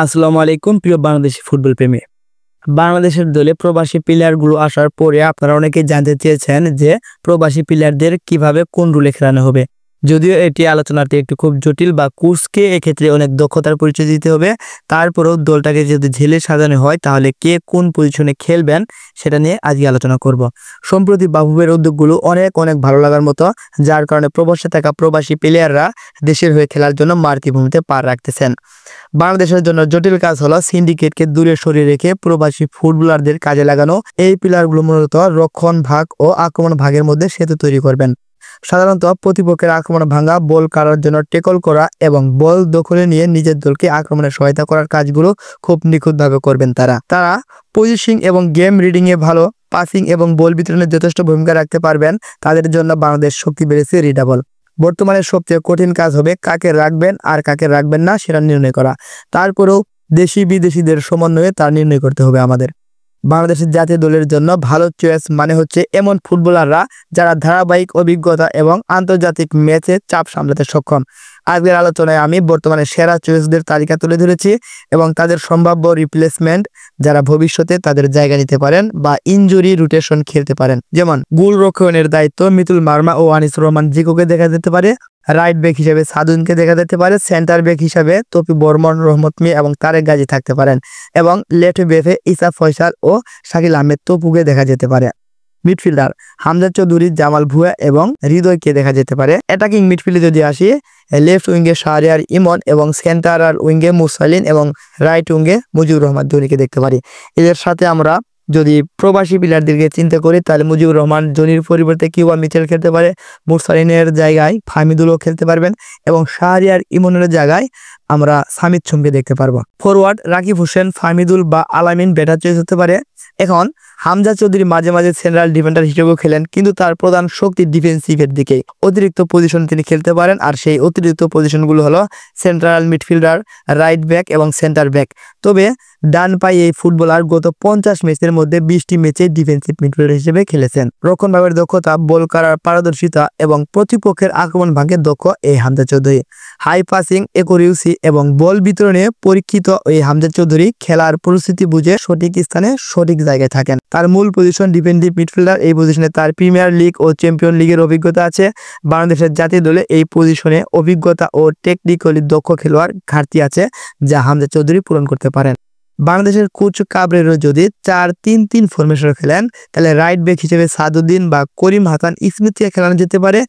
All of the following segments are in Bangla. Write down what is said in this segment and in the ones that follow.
আসসালামু আলাইকুম প্রিয় বাংলাদেশি ফুটবল প্রেমী। বাংলাদেশের দলে প্রবাসী প্লেয়ারগুলো আসার পরে আপনারা অনেকেই জানতে চেয়েছেন যে প্রবাসী প্লেয়ারদের কিভাবে কোন রুলে খেলানো হবে। যদিও এটি আলোচনাটি একটু খুব জটিল বা কোচকে এক্ষেত্রে অনেক দক্ষতার পরিচয় দিতে হবে। তারপরেও দলটাকে যদি ঝেলে সাজানো হয় তাহলে কে কোন পজিশনে খেলবেন সেটা নিয়ে আজকে আলোচনা করব। সম্প্রতি বাফুফের উদ্যোগগুলো অনেক ভালো লাগার মতো, যার কারণে প্রবাসে থাকা প্রবাসী প্লেয়াররা দেশের হয়ে খেলার জন্য মাতৃভূমিতে পা রাখতেছেন। বাংলাদেশের জন্য জটিল কাজ হলো সিন্ডিকেটকে দূরে সরিয়ে রেখে প্রবাসী ফুটবলারদের কাজে লাগানো। এই প্লেয়ারগুলো মূলত রক্ষণ ভাগ ও আক্রমণ ভাগের মধ্যে সেতু তৈরি করবেন। সাধারণত প্রতিপক্ষের আক্রমণ ভাঙা, বল কাড়ার জন্য টেকল করা এবং বল দখলে নিয়ে নিজের দলকে আক্রমণে সহায়তা করার কাজগুলো খুব নিখুঁতভাবে করবেন তারা পজিশনিং এবং গেম রিডিং এ ভালো, পাসিং এবং বল বিতরণে যথেষ্ট ভূমিকা রাখতে পারবেন। তাদের জন্য বাংলাদেশ শক্তি বেড়েছে রিডাবল। বর্তমানে সবচেয়ে কঠিন কাজ হবে কাকে রাখবেন আর কাকে রাখবেন না সেটা নির্ণয় করা। তারপরেও দেশি বিদেশিদের সমন্বয়ে তা নির্ণয় করতে হবে আমাদের। বাংলাদেশের জাতীয় দলের জন্য ভালো চয়েস মানে হচ্ছে এমন ফুটবলাররা যারা ধারাবাহিক অভিজ্ঞতা এবং আন্তর্জাতিক ম্যাচে চাপ সামলাতে সক্ষম। আজকের আলোচনায় আমি বর্তমানে সেরা চয়েসদের তালিকা তুলে ধরেছি এবং তাদের সম্ভাব্য রিপ্লেসমেন্ট যারা ভবিষ্যতে তাদের জায়গা নিতে পারেন বা ইনজুরি রোটেশন খেলতে পারেন। যেমন গোলরক্ষণের দায়িত্ব মিতুল মার্মা ও আনিসুর রহমান জিকোকে দেখা যেতে পারে। রাইট ব্যাক হিসেবে সাদুনকে দেখা যেতে পারে। সেন্টার ব্যাক হিসেবে তপি বর্মন, রহমত মিয়া এবং তারেক গাজী থাকতে পারেন এবং লেফট ব্যাকে ইসা ফয়সাল ও শাকিল আহমেদ তপুকে দেখা যেতে পারে। মিডফিল্ডার হামজা চৌধুরী, জামাল ভুয়া এবং হৃদয়কে দেখা যেতে পারে। অ্যাটাকিং মিডফিল্ডে যদি আসি, লেফট উইঙ্গে শাহরিয়ার ইমন এবং সেন্টার উইঙ্গে মুসালিন এবং রাইট উইঙ্গে মুজিবুর রহমান জনিকে দেখতে পারি। এদের সাথে আমরা যদি প্রবাসী প্লেয়ারদেরকে চিন্তা করি তাহলে মুজিবুর রহমান জনির পরিবর্তে কিউবা মিচেল খেলতে পারে, মুরসালিনের জায়গায় ফাহমিদুলও খেলতে পারবেন এবং শাহরিয়ার ইমনের জায়গায় আমরা সামিদ চুমকে দেখতে পারবো। ফরওয়ার্ড রাকিব হোসেন, ফাহমিদুল বা আলামিন বেটার চয়েস হতে পারে। এখন হামজা চৌধুরী মাঝে মাঝে সেন্ট্রাল ডিফেন্ডার হিসেবেও খেলেন, কিন্তু তার প্রধান শক্তি ডিফেন্সিভের দিকে। অতিরিক্ত পজিশন তিনি খেলতে পারেন, আর সেই অতিরিক্ত পজিশনগুলো হলো সেন্ট্রাল মিডফিল্ডার, রাইট ব্যাক এবং সেন্টার ব্যাক। তবে ডান পায়ে এই ফুটবলার গত 50 ম্যাচের মধ্যে 20টি ম্যাচে ডিফেন্সিভ মিডফিল্ডার হিসেবে খেলেছেন। রক্ষণভাগের দক্ষতা, বল করার পারদর্শিতা এবং প্রতিপক্ষের আক্রমণ ভাঙে দক্ষ এই Hamza Choudhury. High passing accuracy এবং বল বিতরণে পরীক্ষিত এই হামজা চৌধুরী খেলার পরিস্থিতি বুঝে সঠিক স্থানে সঠিক জায়গায় থাকেন। তার মূল পজিশন ডিফেন্সিভ মিডফিল্ডার। এই পজিশনে তার প্রিমিয়ার লিগ ও চ্যাম্পিয়ন লিগের অভিজ্ঞতা আছে। বাংলাদেশের জাতীয় দলে এই পজিশনে অভিজ্ঞতা ও টেকনিক্যালি দক্ষ খেলোয়াড় ঘাটতি আছে, যা হামজা চৌধুরী পূরণ করতে পারেন। বাংলাদেশের কোচ কাবরেরও যদি 4-3-3 ফরমেশন খেলেন তাহলে রাইট ব্যাক হিসেবে সাদুদ্দিন বা করিম হাসান স্মৃতিকে খেলানো যেতে পারে।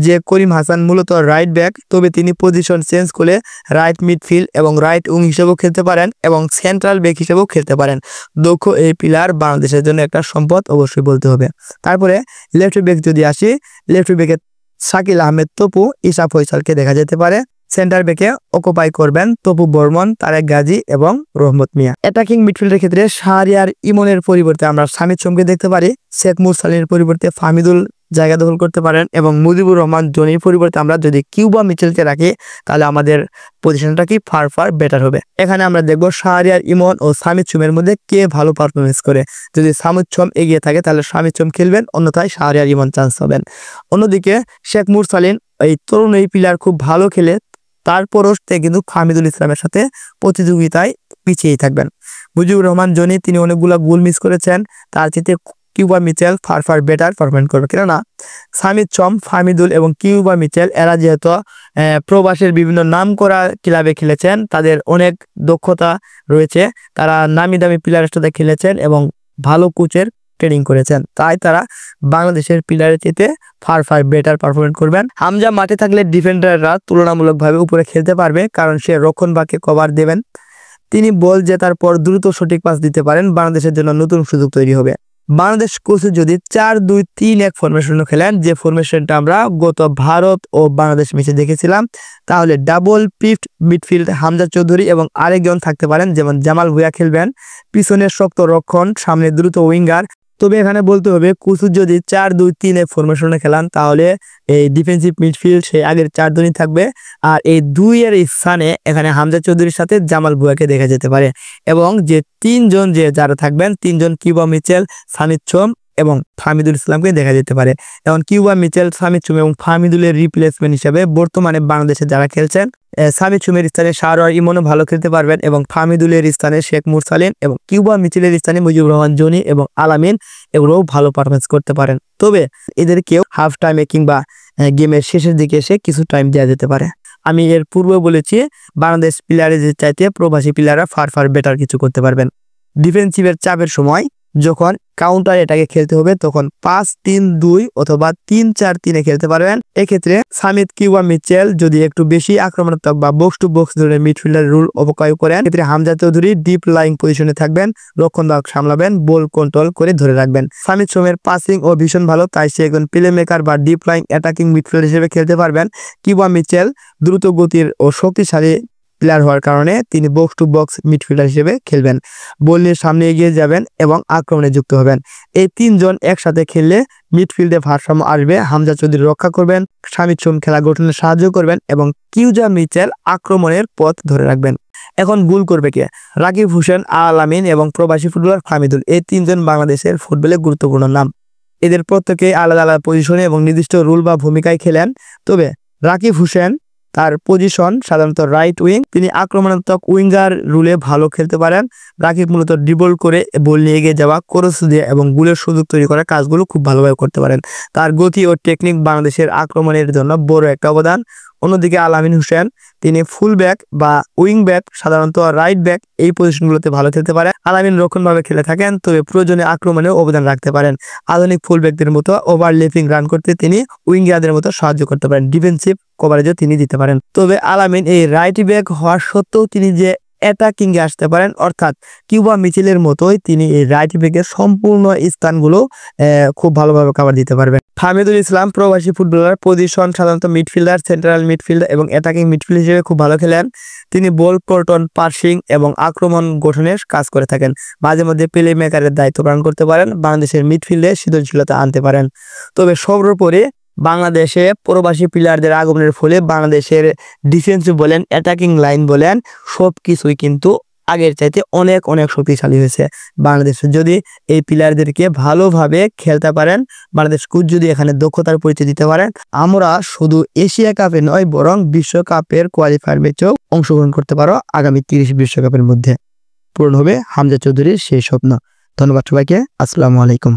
যে করিম হাসান মূলত রাইট ব্যাক, তবে তিনি পজিশন চেঞ্জ করে রাইট মিডফিল্ড এবং রাইট উইং হিসেবেও খেলতে পারেন এবং সেন্ট্রাল ব্যাক হিসেবেও খেলতে পারেন। দক্ষ এই প্লেয়ার বাংলাদেশের জন্য একটা সম্পদ অবশ্যই বলতে হবে। তারপরে লেফট ব্যাক যদি আসি, লেফট ব্যাকে শাকিল আহমেদ তপু, ইসা ফয়সালকে দেখা যেতে পারে। সেন্টার ব্যাকে অকুপাই করবেন তপু বর্মন, তারেক গাজী এবং রহমত মিয়া। অ্যাটাকিং মিডফিল্ডের ক্ষেত্রে শাহরিয়ার ইমনের পরিবর্তে আমরা সামিদ চুমকে দেখতে পারি। শেখ মুরসালিনের পরিবর্তে ফাহমিদুল জায়গা দখল করতে পারেন এবং মুজিবুর রহমান জনির পরিবর্তে আমরা যদি কিউবা মিচেলকে রাখি তাহলে আমাদের পজিশনটা কি ফার বেটার হবে। এখানে আমরা দেখব শাহরিয়ার ইমন ও সামিদ চুমের মধ্যে কে ভালো পারফরমেন্স করে। যদি সামিদ চুম এগিয়ে থাকে তাহলে সামিদ চুম খেলবেন, অন্যথায় শাহরিয়ার ইমন চান্স পাবেন। অন্যদিকে শেখ মুরসালিন এই তরুণ এই প্লেয়ার খুব ভালো খেলে, তারপরও কিন্তু ফাহমিদুল ইসলামের সাথে প্রতিযোগিতায় পিছিয়েই থাকবেন। মুজিবুর রহমান জনি তিনি অনেকগুলা গোল মিস করেছেন, তার চেয়ে Cuba Mitchell far better performance করবে। কেননা সামিদ চম, ফাহমিদুল এবং কিউবা মিচেল এরা যেহেতু প্রবাসের বিভিন্ন নাম করা ক্লাবে খেলেছেন, তাদের অনেক দক্ষতা রয়েছে, তারা নামি দামি প্লেয়ারের সাথে খেলেছেন এবং ভালো কোচের ট্রেনিং করেছেন, তাই তারা বাংলাদেশের প্লেয়ারের চেয়ে ফার বেটার পারফরমেন্স করবেন। হামজা মাঠে থাকলে ডিফেন্ডাররা তুলনামূলকভাবে উপরে খেলতে পারবে, কারণ সে রক্ষণ ভাগকে কভার দেবেন। তিনি বল জেতার পর দ্রুত সঠিক পাস দিতে পারেন। বাংলাদেশের জন্য নতুন সুযোগ তৈরি হবে। বাংলাদেশ কোচ যদি 4-2-3-1 ফরমেশন খেলেন, যে ফরমেশনটা আমরা গত ভারত ও বাংলাদেশ ম্যাচে দেখেছিলাম, তাহলে double pivot midfield Hamza Chowdhury এবং আরেকজন থাকতে পারেন, যেমন জামাল ভুয়া খেলবেন। পিছনের শক্ত রক্ষণ, সামনে দ্রুত উইঙ্গার। তবে এখানে বলতে হবে কোচ যদি 4-2-3-1 ফরমেশনে খেলান তাহলে এই ডিফেন্সিভ মিডফিল্ড সেই আগের 4 জনই থাকবে, আর এই 2-এর স্থানে এখানে হামজা চৌধুরীর সাথে জামাল ভুয়াকে দেখা যেতে পারে এবং যে 3 জন যারা থাকবেন, 3 জন কিউবা মিচেল, সামিদ চম এবং ফাহমিদুল ইসলামকে দেখা যেতে পারে। এখন কিউবা মিচেল, সামি চুম এবং ফাহমিদুলের রিপ্লেসমেন্ট হিসেবে বর্তমানে বাংলাদেশে যারা খেলছেন, সামি চুমের স্থানে শাহরিয়ার ইমনও ভালো খেলতে পারবেন এবং ফাহমিদুলের স্থানে শেখ মুরসালিন এবং কিউবা মিচেলের স্থানে মুজিবুর রহমান জনি এবং আলামিন এগুলোও ভালো পারফরমেন্স করতে পারেন। তবে এদেরকেও হাফ টাইমে কিংবা গেমের শেষের দিকে এসে কিছু টাইম দেওয়া যেতে পারে। আমি এর পূর্বে বলেছি বাংলাদেশ প্লেয়ারের চাইতে প্রবাসী প্লেয়াররা ফার বেটার কিছু করতে পারবেন। ডিফেন্সিভের চাপের সময় যখন কাউন্টার এটাকে খেলতে হবে তখন 5-3-2 অথবা 3-4-3 খেলতে পারবেন। এক্ষেত্রে সামিদ কিউবা মিচেল যদি একটু বেশি আক্রমণাত্মক বা বক্স টু বক্স ধরনের মিডফিল্ডার রুল অবকায় করেন, এক্ষেত্রে হামজা চৌধুরী ডিপ লাইং পজিশনে থাকবেন, রক্ষণভাগ সামলাবেন, বল কন্ট্রোল করে ধরে রাখবেন। সামিদ সোমের পাসিং ও ভীষণ ভালো, তাই সে একজন প্লে মেকার বা ডিপ লাইং অ্যাটাকিং মিডফিল্ডার হিসেবে খেলতে পারবেন। কিউবা মিচেল দ্রুত গতির ও শক্তিশালী প্লেয়ার হওয়ার কারণে তিনি বক্স টু বক্স মিডফিল্ডার হিসেবে খেলবেন, বল নিয়ে সামনে এগিয়ে যাবেন এবং আক্রমণে যুক্ত হবেন। এই তিনজন একসাথে খেললে মিডফিল্ডে ভারসাম্য আসবে। হামজা চৌধুরী রক্ষা করবেন, সামিদ সোম খেলা গঠনে সাহায্য করবেন এবং কিউবা মিচেল আক্রমণের পথ ধরে রাখবেন। এখন গোল করবে কে? রাকিব হোসেন, আলামিন এবং প্রবাসী ফুটবলার ফাহমিদুল, এই তিনজন বাংলাদেশের ফুটবলে গুরুত্বপূর্ণ নাম। এদের প্রত্যেকেই আলাদা আলাদা পজিশনে এবং নির্দিষ্ট রুল বা ভূমিকায় খেলেন। তবে রাকিব হোসেন তার পজিশন সাধারণত রাইট উইং, তিনি আক্রমণাত্মক উইঙ্গার রুলে ভালো খেলতে পারেন। রাকিব মূলত ড্রিবল করে বল নিয়ে এগিয়ে যাওয়া, ক্রস দিয়ে এবং গোলের সুযোগ তৈরি করার কাজগুলো খুব ভালোভাবে করতে পারেন। তার গতি ও টেকনিক বাংলাদেশের আক্রমণের জন্য বড় একটা অবদান। অন্যদিকে আলামিন হোসেন, তিনি ফুল ব্যাক বা উইং ব্যাক, সাধারণত রাইট ব্যাক, এই পজিশনগুলোতে ভালো খেলতে পারেন। আলামিন রক্ষণভাবে খেলে থাকেন, তবে প্রয়োজনে আক্রমণেও অবদান রাখতে পারেন। আধুনিক ফুল ব্যাকদের মতো ওভারল্যাপিং রান করতে তিনি উইঙ্গারদের মতো সাহায্য করতে পারেন, ডিফেন্সিভ কভারেজও তিনি দিতে পারেন। তবে আলামিন এই রাইট ব্যাক হওয়ার সত্ত্বেও তিনি যে অ্যাটাকিং এ আসতে পারেন, অর্থাৎ কিউবা মিচেলের মতোই তিনি এই রাইট ব্যাকের সম্পূর্ণ স্থানগুলো খুব ভালোভাবে কভার দিতে পারবেন। ফাহমিদুল ইসলাম প্রবাসী ফুটবলার, পজিশন সাধারণত মিডফিল্ডার, সেন্ট্রাল মিডফিল্ডার এবং অ্যাটাকিং মিডফিল্ড হিসেবে খুব ভালো খেলেন। তিনি বল কন্ট্রোল, পাসিং এবং আক্রমণ গঠনের কাজ করে থাকেন। মাঝে মধ্যে প্লে মেকারের দায়িত্ব পালন করতে পারেন, বাংলাদেশের মিডফিল্ডে সৃজনশীলতা আনতে পারেন। তবে সর্বোপরি বাংলাদেশে প্রবাসী প্লেয়ারদের আগমনের ফলে বাংলাদেশের ডিফেন্স বলেন, অ্যাটাকিং লাইন বলেন, সব কিছুই কিন্তু আগের চাইতে অনেক অনেক শক্তিশালী হয়েছে। বাংলাদেশ যদি এই প্লেয়ারদেরকে ভালোভাবে খেলতে পারেন, বাংলাদেশ কোচ যদি এখানে দক্ষতার পরিচয় দিতে পারেন, আমরা শুধু এশিয়া কাপে নয় বরং বিশ্বকাপের কোয়ালিফায়ার ম্যাচেও অংশগ্রহণ করতে পারো। আগামী 30 বিশ্বকাপের মধ্যে পূরণ হবে হামজা চৌধুরীর সেই স্বপ্ন। ধন্যবাদ সবাইকে। আসসালামু আলাইকুম।